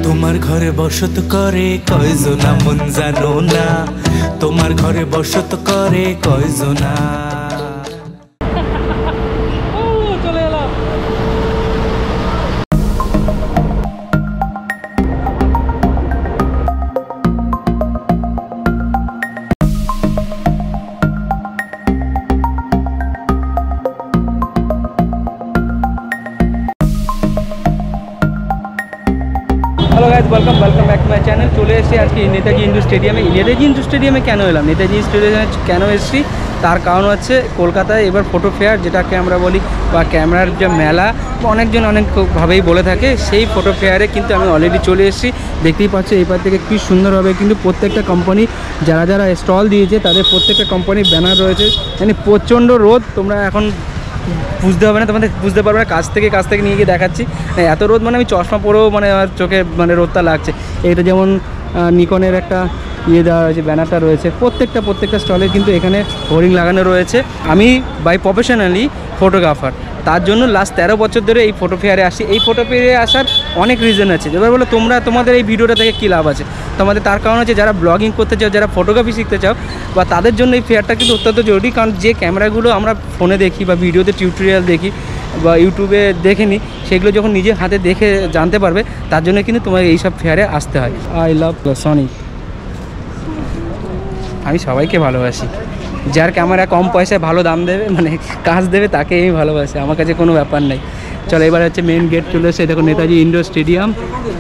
তোমার ঘরে বসত করে কয়জনা মন জানো না, তোমার ঘরে বসত করে কয়জনা। চলে এলাম। Hello guys welcome back to my channel. चले एसे आज के नेताजी इंडोर स्टेडियमे। नेताजी इंडोर स्टेडियमे क्यों एलाम, नेताजी स्टेडियमे क्यों एसेছি তার কারণ হচ্ছে কলকাতায় এবার ফটো ফেয়ার, যেটাকে আমরা বলি বা ক্যামেরার যে মেলা, অনেকজন অনেকভাবেই বলে থাকে, সেই ফটো ফেয়ারে কিন্তু আমি অলরেডি চলে এসেছি। দেখতেই পাচ্ছি এইবার থেকে কী সুন্দরভাবে কিন্তু প্রত্যেকটা কোম্পানি যারা যারা স্টল দিয়েছে তাদের প্রত্যেকটা কোম্পানির ব্যানার রয়েছে। মানে প্রচণ্ড রোদ, তোমরা এখন বুঝতে হবে না, তোমাদের বুঝতে পারবে না, কাছ থেকে নিয়ে গিয়ে দেখাচ্ছি। এত রোদ মানে আমি চশমা পরেও মানে আমার চোখে মানে রোদটা লাগছে। এটা যেমন নিকনের একটা দেওয়া রয়েছে, ব্যানারটা রয়েছে, প্রত্যেকটা স্টলে কিন্তু এখানে হোর্ডিং লাগানো রয়েছে। আমি বাই প্রফেশনালি ফটোগ্রাফার, তার জন্য লাস্ট 13 বছর ধরে এই ফটো ফেয়ারে আসি। এই ফটো ফেয়ারে আসার অনেক রিজন আছে। এবার বলো তোমাদের এই ভিডিওটা থেকে কী লাভ আছে, তোমাদের তার কারণ হচ্ছে যারা ব্লগিং করতে চাও, যারা ফটোগ্রাফি শিখতে চাও, বা তাদের জন্য এই ফেয়ারটা কিন্তু অত্যন্ত জরুরি। কারণ যে ক্যামেরাগুলো আমরা ফোনে দেখি বা ভিডিওতে টিউটোরিয়াল দেখি বা ইউটিউবে দেখে নিই, সেগুলো যখন নিজে হাতে দেখে জানতে পারবে, তার জন্য কিন্তু তোমার এইসব ফেয়ারে আসতে হয়। I love Sony. আমি সবাইকে ভালোবাসি, যার ক্যামেরা কম পয়সায় ভালো দাম দেবে, মানে কাজ দেবে, তাকে আমি ভালোবাসি, আমার কাছে কোনো ব্যাপার নেই। চলো এবার হচ্ছে মেন গেট চলে এসেছে, দেখো Netaji indoor stadium.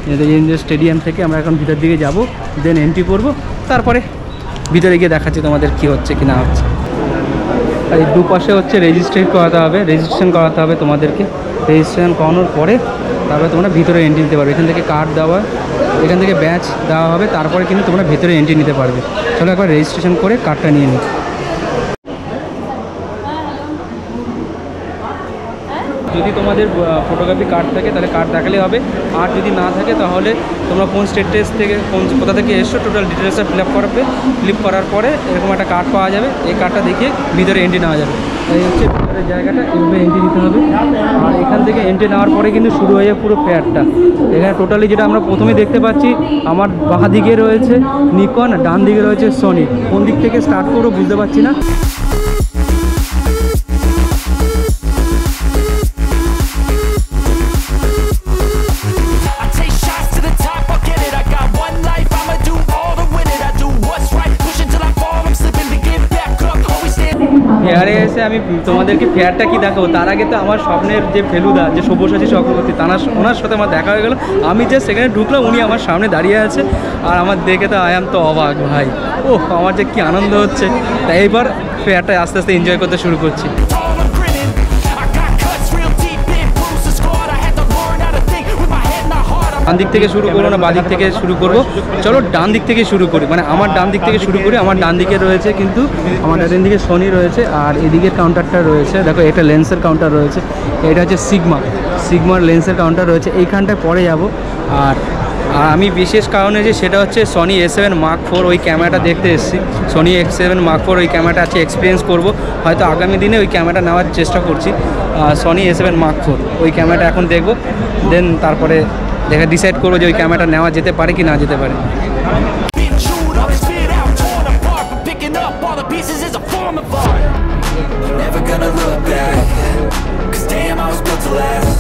Netaji indoor stadium থেকে আমরা এখন ভিতর দিকে যাব, দেন এন্ট্রি করব, তারপরে ভিতরে গিয়ে দেখাচ্ছি তোমাদের কি হচ্ছে কি না হচ্ছে। আর এই দুপাশে হচ্ছে রেজিস্ট্রেশন করাতে হবে তোমাদেরকে। রেজিস্ট্রেশন করানোর পরে তারপরে তোমরা ভিতরে এন্ট্রি নিতে পারবে। এখান থেকে কার্ড দেওয়া, এখান থেকে ব্যাচ দেওয়া হবে, তারপরে কিন্তু তোমরা ভিতরে এন্ট্রি নিতে পারবে। চলো একবার রেজিস্ট্রেশন করে কার্ডটা নিয়ে নিই। যদি তোমাদের ফটোগ্রাফি কার্ড থাকে তাহলে কার্ড দেখালে হবে, আর যদি না থাকে তাহলে তোমরা কোন স্টেটাস থেকে কোথা থেকে এসছো টোটাল ডিটেলসটা ফিল করার পরে এরকম একটা কার্ড পাওয়া যাবে। এই কার্ডটা দেখিয়ে ভিতরে এন্ট্রি নেওয়া যাবে। এই হচ্ছে ভিতরের জায়গাটা, এইভাবে এন্ট্রি নিতে হবে। আর এখান থেকে এন্ট্রি নেওয়ার পরে কিন্তু শুরু হয়ে যাবে পুরো ফেয়ারটা। এখানে টোটালি যেটা আমরা প্রথমে দেখতে পাচ্ছি, আমার বাঁ দিকে রয়েছে নিকন, ডান দিকে রয়েছে সনি। কোন দিক থেকে স্টার্ট করবো বুঝতে পারছি না। ফেয়ারে এসে আমি তোমাদেরকে ফেয়ারটা কি দেখাবো, তার আগে তো আমার স্বপ্নের যে ফেলুদা, যে সব্যসাচী চক্রবর্তী, ওনার সাথে আমার দেখা হয়ে গেল। আমি যে সেখানে ঢুকলাম, উনি আমার সামনে দাঁড়িয়ে আছে, আর আমার দেখে তো আই এম তো অবাক ভাই। আমার যে কি আনন্দ হচ্ছে। তাই এবার ফেয়ারটা আস্তে আস্তে এনজয় করতে শুরু করছি। ডান দিক থেকে শুরু করবো না বাঁ দিক থেকে শুরু করবো? চলো ডান দিক থেকে শুরু করি, মানে আমার ডান দিক থেকে শুরু করি। আমার ডান দিকে রয়েছে কিন্তু আমার ডান দিকে সনি রয়েছে, আর এদিকের কাউন্টারটা রয়েছে, দেখো এটা লেন্সের কাউন্টার রয়েছে, এটা হচ্ছে সিগমার লেন্সের কাউন্টার রয়েছে। এইখানটায় পরে যাব। আর আমি বিশেষ কারণে যে সেটা হচ্ছে সনি A7 Mark IV ওই ক্যামেরাটা দেখতে এসেছি। সনি A7 Mark IV ওই ক্যামেরাটা আছে, এক্সপিরিয়েন্স করব, হয়তো আগামী দিনে ওই ক্যামেরাটা নেওয়ার চেষ্টা করছি। সনি A7 Mark IV ওই ক্যামেরাটা এখন দেখব, দেন তারপরে ডিসাইড করবো যে ওই ক্যামেরাটা নেওয়া যেতে পারে কি না যেতে পারে।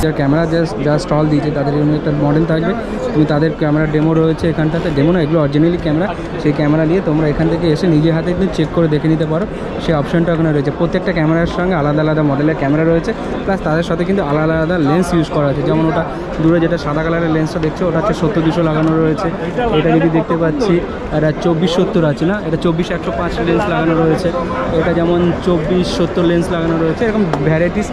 যারা ক্যামেরা যা স্টল দিয়েছে তাদের জন্য একটা মডেল থাকবে, তুমি তাদের ক্যামেরা ডেমো রয়েছে এখানটাতে, ডেমো না এগুলো অরিজিনালি ক্যামেরা, সেই ক্যামেরা নিয়ে তোমরা এখান থেকে এসে নিজের হাতে কিন্তু চেক করে দেখে নিতে পারো। সেই অপশানটা ওখানে রয়েছে। প্রত্যেকটা ক্যামেরার সঙ্গে আলাদা আলাদা মডেলের ক্যামেরা রয়েছে, প্লাস তাদের সাথে কিন্তু আলাদা আলাদা লেন্স ইউজ করা আছে। যেমন ওটা দূরে যেটা সাদা কালারের লেন্সটা দেখছো, ওটা হচ্ছে 70-200 লাগানো রয়েছে। এটা যদি দেখতে পাচ্ছি এটা 24-70 আছে না, এটা 24-105 লেন্স লাগানো রয়েছে। এটা যেমন 24-70 লেন্স লাগানো রয়েছে। এরকম ভ্যারাইটিস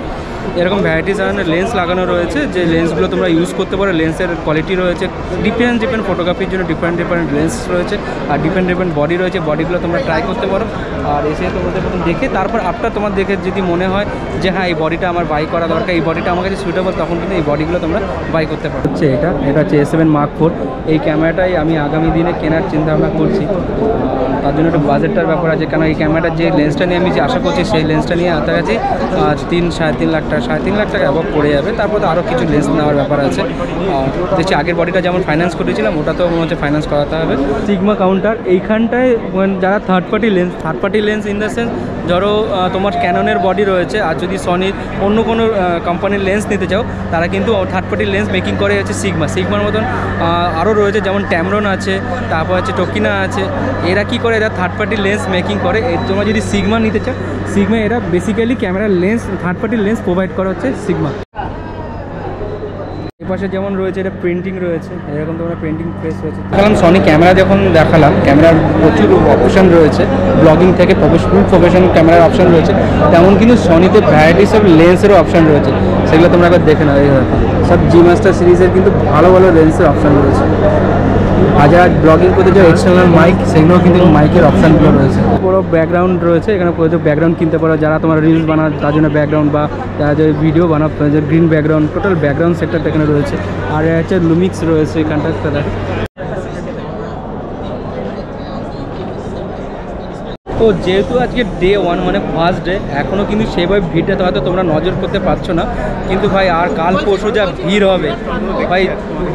এরকম ভ্যারাইটিস ধরনের লেন্স লাগানো রয়েছে, যে লেন্সগুলো তোমরা ইউজ করতে পারো। লেন্সের কোয়ালিটি রয়েছে ডিফারেন্ট ফটোগ্রাফির জন্য ডিফারেন্ট লেন্স রয়েছে, আর ডিফারেন্ট বডি রয়েছে। বডিগুলো তোমরা ট্রাই করতে পারো, আর এসে তোমাদের প্রথম দেখে তারপর আফটার তোমার দেখে যদি মনে হয় যে হ্যাঁ এই বডিটা আমার বাই করা দরকার, এই বডিটা আমার কাছে সুইটেবল, তখন কিন্তু এই বডিগুলো তোমরা বাই করতে পারো। হচ্ছে এটা হচ্ছে A7 Mark IV। এই ক্যামেরাটাই আমি আগামী দিনে কেনার চিন্তাভাবনা করছি। তার জন্য একটু বাজেটটার ব্যাপার আছে, কারণ এই ক্যামেরাটার যে লেন্সটা নিয়ে আমি যে আশা করছি সেই লেন্সটা নিয়ে আনতে গেছি 3-3.5 লাখ টাকা, 3.5 লাখ টাকা অ্যাবভ পড়ে যাবে। তারপর তো আরও কিছু লেন্স নেওয়ার ব্যাপার আছে। দেখছি আগের বডিটা যেমন ফাইন্যান্স করেছিলাম ওটাতেও মনে হচ্ছে ফাইন্যান্স করাতে হবে। সিগমা কাউন্টার এইখানটায় যারা third party lens in the sense, ধরো তোমার ক্যাননের বডি রয়েছে, আর যদি সনির অন্য কোনো কোম্পানির লেন্স নিতে চাও তারা কিন্তু থার্ড পার্টি লেন্স মেকিং করে হচ্ছে সিগমার মতন আরও রয়েছে, যেমন ট্যামরন আছে, তারপর হচ্ছে টোকিনা আছে। এরা কি করে, এরা থার্ড পার্টি লেন্স মেকিং করে। তোমরা যদি সিগমা নিতে চাও, সিগমা এরা বেসিক্যালি ক্যামেরার lens third party lens provide করা হচ্ছে সিগমা। পাশে যেমন রয়েছে এটা প্রিন্টিং রয়েছে, এরকম তোমরা প্রিন্টিং প্রেস রয়েছে। দেখালাম সনি ক্যামেরা, যখন দেখালাম ক্যামেরার প্রচুর অপশান রয়েছে, ব্লগিং থেকে প্রফেশনাল ক্যামেরার অপশান রয়েছে, তেমন কিন্তু সনিতে ভ্যারাইটিস অফ লেন্সেরও অপশান রয়েছে, সেগুলো তোমরা একবার দেখে নাও। এই সব জি-মাস্টার সিরিজের কিন্তু ভালো লেন্সের অপশান রয়েছে। আর যারা ব্লগিং করতে চাও এক্সটার্নাল মাইক, সেগুলোও কিন্তু মাইকের অপশানগুলো রয়েছে। পুরো ব্যাকগ্রাউন্ড রয়েছে, এখানে প্রয়োজন ব্যাকগ্রাউন্ড কিনতে পারো, যারা তোমার রিলস বানাও তার জন্য ব্যাকগ্রাউন্ড, বা যারা যে ভিডিও বানাও তার জন্য গ্রিন ব্যাকগ্রাউন্ড, টোটাল ব্যাকগ্রাউন্ড সেক্টরটা এখানে রয়েছে। আর হচ্ছে লুমিক্স রয়েছে এখানটা দেখো। তো যেহেতু আজকে ডে 1 মানে ফার্স্ট ডে, এখনও কিন্তু সেভাবে ভিড়টা হয়তো তোমরা নজর করতে পারছো না, কিন্তু ভাই আর কাল পরশু যা ভিড় হবে ভাই,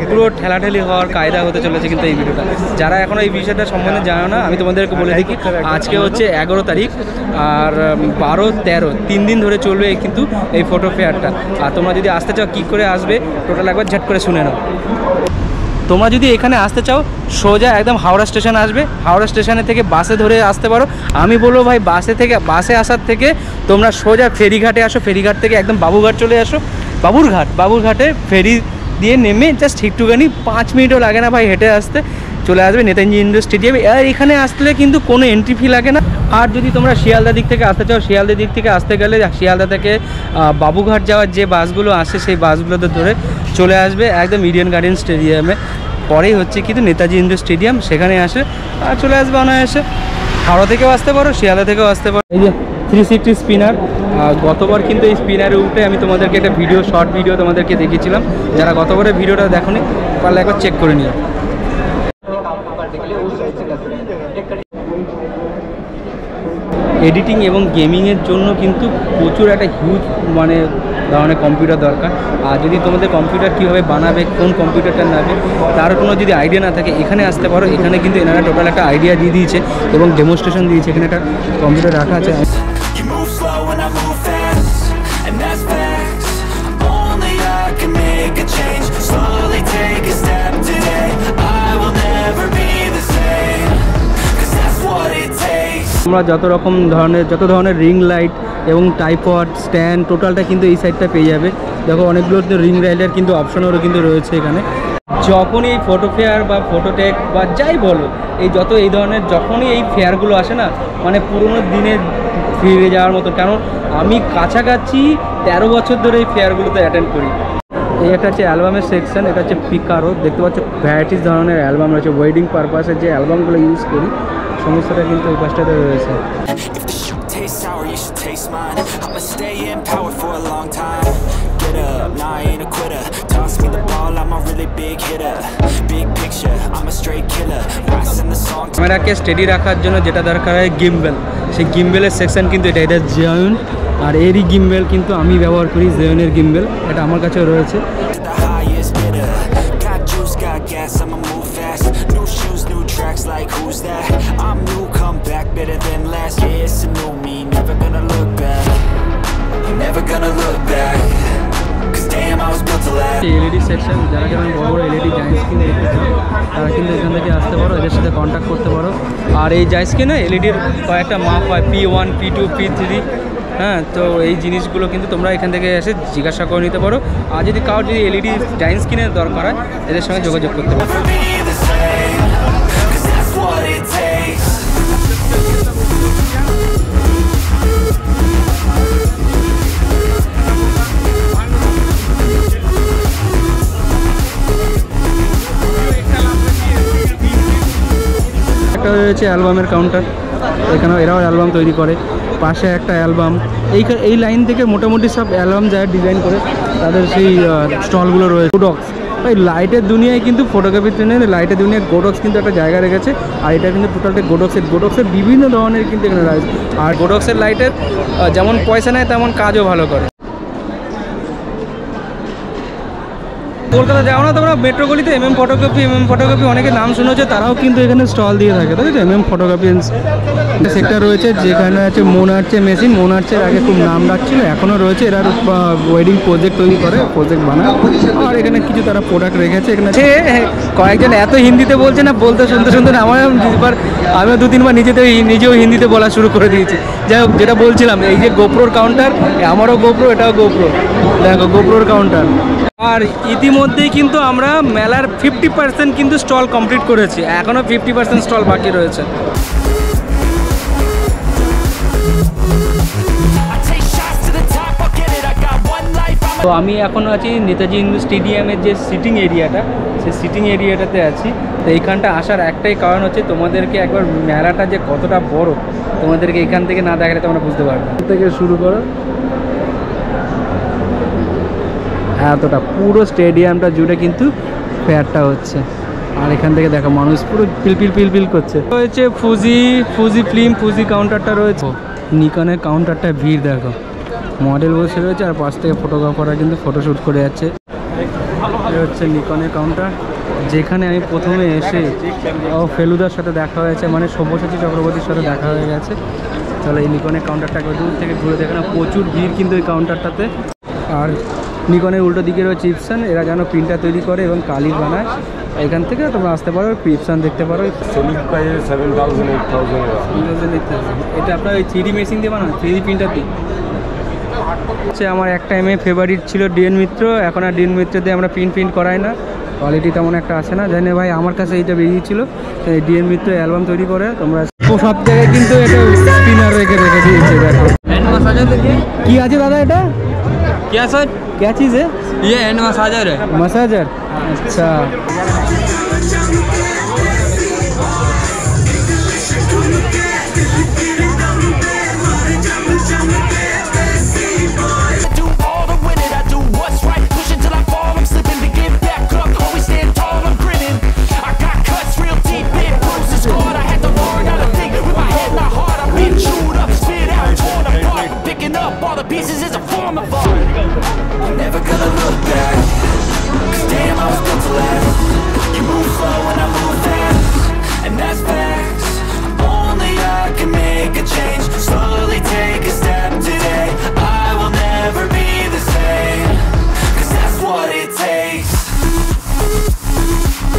পুরো ঠেলাঠেলি হওয়ার কায়দা হতে চলেছে কিন্তু এই ভিডিওটা। যারা এখনও এই বিষয়টা সম্বন্ধে জানো না, আমি তোমাদেরকে বলে দিই, আজকে হচ্ছে 11 তারিখ, আর 12-13 3 দিন ধরে চলবে কিন্তু এই ফটো ফেয়ারটা। আর তোমরা যদি আসতে চাও কী করে আসবে টোটাল একবার ঝট করে শুনে নাও। তোমরা যদি এখানে আসতে চাও সোজা একদম হাওড়া স্টেশন আসবে, হাওড়া স্টেশনে থেকে বাসে ধরে আসতে পারো। আমি বলবো ভাই বাসে আসার থেকে তোমরা সোজা ফেরিঘাটে আসো, ফেরিঘাট থেকে একদম বাবুঘাট চলে আসো, বাবুরঘাটে ফেরি দিয়ে নেমে জাস্ট একটুখানি 5 মিনিটও লাগে না ভাই হেঁটে আসতে, চলে আসবে নেতাজি ইন্ডোর স্টেডিয়ামে। আর এখানে আসলে কিন্তু কোনো এন্ট্রি ফি লাগে না। আর যদি তোমরা শিয়ালদা দিক থেকে আসতে চাও, শিয়ালদা দিক থেকে আসতে গেলে শিয়ালদা থেকে বাবুঘাট যাওয়ার যে বাসগুলো আসে সেই বাসগুলোতে ধরে চলে আসবে একদম ইডেন গার্ডেন স্টেডিয়ামে। পরেই হচ্ছে কিন্তু নেতাজি ইন্ডোর স্টেডিয়াম, সেখানে আসে আর চলে আসবে অনায়াসে। হাওড়া থেকেও আসতে পারো, শিয়ালদা থেকেও আসতে পারো। এই যে 360 স্পিনার, গতবার কিন্তু এই স্পিনারে উঠে আমি তোমাদেরকে একটা শর্ট ভিডিও তোমাদেরকে দেখিয়েছিলাম। যারা গতবারের ভিডিওটা দেখোনি পারলে একবার চেক করে নিও। এডিটিং এবং গেমিংয়ের জন্য কিন্তু প্রচুর একটা হিউজ ধরনের কম্পিউটার দরকার। আর যদি তোমাদের কম্পিউটার কীভাবে বানাবে, কোন কম্পিউটারটা নেবে তার কোনো যদি আইডিয়া না থাকে, এখানে আসতে পারো। এখানে কিন্তু এনারা টোটাল একটা আইডিয়া দিয়ে দিয়েছে এবং ডেমনস্ট্রেশন দিয়েছে। এখানে একটা কম্পিউটার রাখা আছে। আমরা যত ধরনের রিং লাইট এবং ট্রাইপড স্ট্যান্ড টোটালটা কিন্তু এই সাইডটা পেয়ে যাবে। দেখো অনেকগুলো রিং লাইটের কিন্তু অপশনও কিন্তু রয়েছে এখানে। যখনই এই ফটো ফেয়ার বা ফটোটেক বা যাই বলো, এই ধরনের যখনই এই ফেয়ারগুলো আসে না, মানে পুরোনো দিনে ফিরে যাওয়ার মতো। কারণ আমি কাছাকাছি 13 বছর ধরে এই ফেয়ারগুলোতে অ্যাটেন্ড করি। এই একটা হচ্ছে অ্যালবামের সেকশন, এটা হচ্ছে পিকারো। দেখতে পাচ্ছ ভ্যারাইটিস ধরনের অ্যালবাম রয়েছে, ওয়েডিং পারপাসের যে অ্যালবামগুলো ইউজ করি সমস্তটা কিন্তু এই পাশটাতে রয়েছে। ক্যামেরাকে স্টেডি রাখার জন্য যেটা দরকার হয় গিম্বেল, সেই গিম্বেলের সেকশন কিন্তু এটা জয়ন, আর এরই গিম্বেল কিন্তু আমি ব্যবহার করি, জয়নের গিম্বেল, এটা আমার কাছেও রয়েছে। Like who's that? I'm new, come back better than last. Yeah, it's a new me, never gonna look back. Never gonna look back. Cause damn, I was built to last. LED section, যারা যেমন বড় বড় LED giant screen দেখতে চাও তারা কিন্তু এখান থেকে আসতে পারো, এদের সাথে কন্ট্যাক্ট করতে পারো। আর এই জায়েন্ট স্ক্রিনে এলইডির কয়েকটা মাপ হয়, P1, P2, P3। হ্যাঁ, তো এই জিনিসগুলো কিন্তু তোমরা এখান থেকে এসে জিজ্ঞাসা করে নিতে পারো। আর যদি কারোর যদি LED জায়েন্ট স্ক্রিনের দরকার হয় এদের সঙ্গে যোগাযোগ করতে পারো। রয়েছে অ্যালবামের কাউন্টার, এখানেও এরাও অ্যালবাম তৈরি করে, পাশে একটা অ্যালবাম। এই লাইন থেকে মোটামুটি সব অ্যালবাম যারা ডিজাইন করে তাদের সেই স্টলগুলো রয়েছে। গোডক্স, এই লাইটের দুনিয়ায় কিন্তু ফটোগ্রাফি ট্রেনের লাইটের দুনিয়ায় গোডক্স কিন্তু একটা জায়গা রেখেছে। আর এটা কিন্তু টোটালটা গোডক্সের বিভিন্ন ধরনের কিন্তু এখানে রয়েছে। আর গোডক্সের লাইটের যেমন পয়সা নেয় তেমন কাজও ভালো করে। কলকাতা যাও না তোমরা মেট্রো গলিতে ফটোগ্রাফি অনেকে নাম শুনেছে, তারাও কিন্তু এখানে স্টল দিয়ে থাকে, তাই তো? ফটোগ্রাফি সেক্টর রয়েছে যেখানে আছে মোনার্চে মেশিন। মোনার্চের আগে খুব নাম ডাকছিল, এখনও রয়েছে। এরা ওয়েডিং প্রজেক্ট তৈরি করে, প্রজেক্ট বানায়। আর এখানে কিছু তারা প্রোডাক্ট রেখেছে। এখানে কয়েকজন এত হিন্দিতে বলছে না, বলতে শুনতে আমিও 2-3 বার নিজেও হিন্দিতে বলা শুরু করে দিয়েছি। যাই হোক, যেটা বলছিলাম, এই যে গোপ্রোর কাউন্টার, আমারও গোপ্রো, এটাও গোপ্রো, দেখো গোপ্রোর কাউন্টার। আর ইতিমধ্যেই কিন্তু আমরা মেলার 50% কিন্তু স্টল কমপ্লিট করেছি, এখনও 50% স্টল বাকি রয়েছে। তো আমি এখন আছি নেতাজি স্টেডিয়ামের যে সিটিং এরিয়াটা, সেই সিটিং এরিয়াটাতে আছি। তো এইখানটা আসার একটাই কারণ হচ্ছে তোমাদেরকে একবার মেলাটা যে কতটা বড় তোমাদেরকে এখান থেকে না দেখালে তোমরা বুঝতে পারবে। থেকে শুরু করো, এতটা পুরো স্টেডিয়ামটা জুড়ে কিন্তু ফেয়ারটা হচ্ছে। আর এখান থেকে দেখো মানুষ পুরো পিলপিল করছে। রয়েছে ফুজি কাউন্টারটা রয়েছে, নিকনের কাউন্টারটা ভিড় দেখো, মডেল বসে রয়েছে আর পাশ থেকে ফটোগ্রাফাররা কিন্তু ফটোশ্যুট করে যাচ্ছে। এটা হচ্ছে নিকনের কাউন্টার, যেখানে আমি প্রথমে এসে ফেলুদার সাথে দেখা হয়েছে, মানে সব্যসাচী চক্রবর্তীর সাথে দেখা হয়ে গেছে। তাহলে এই নিকনের কাউন্টারটা দূর থেকে ঘুরে দেখে না, প্রচুর ভিড় কিন্তু এই কাউন্টারটাতে। আর নিকনের উল্টো দিকে রয়েছে ইপসন, এরা যেন প্রিন্টার তৈরি করে এবং কালির বানায়। এখান থেকে তোমরা আসতে পারো, ইপসন দেখতে পারো। 7,000-8,000। এটা আপনার ওই 3D মেশিন দিয়ে বানানো, 3D প্রিন্টার দিয়ে হচ্ছে। আমার এক টাইমে ফেভারিট ছিল ডিএন মিত্র, এখন আর ডিএন মিত্র দিয়ে আমরা প্রিন্ট করাই না, কোয়ালিটি তেমন একটা আসে না। জানি ভাই, আমার কাছে এইটা বেরিয়েছিল, ডিএন মিত্র অ্যালবাম তৈরি করে। তোমরা সব জায়গায় কিন্তু এটা স্পিনার রেখে দিয়েছে। দেখো কি আছে দাদা, এটা क्या सर, क्या चीज़ है? ये हैंड मसाजर है। मसाजर, अच्छा। Never gonna look back, 'cause damn I was built to last. You move slow and I move fast, and that's facts. Only I can make a change, slowly take a step today. I will never be the same, 'cause that's what it takes.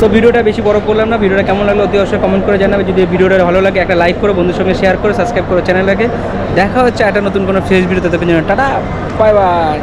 তো ভিডিওটা বেশি বড় করলাম না, ভিডিওটা কেমন লাগলো অতি অবশ্যই কমেন্ট করে জানাবে। যদি ভিডিওটা ভালো লাগে একটা লাইক করো, বন্ধুর সঙ্গে শেয়ার করো, সাবস্ক্রাইব করো চ্যানেলটাকে। দেখা হচ্ছে একটা নতুন কোনো ফ্রেশ ভিডিওতে, ততক্ষণ জন্য টাটা, বাই বাই।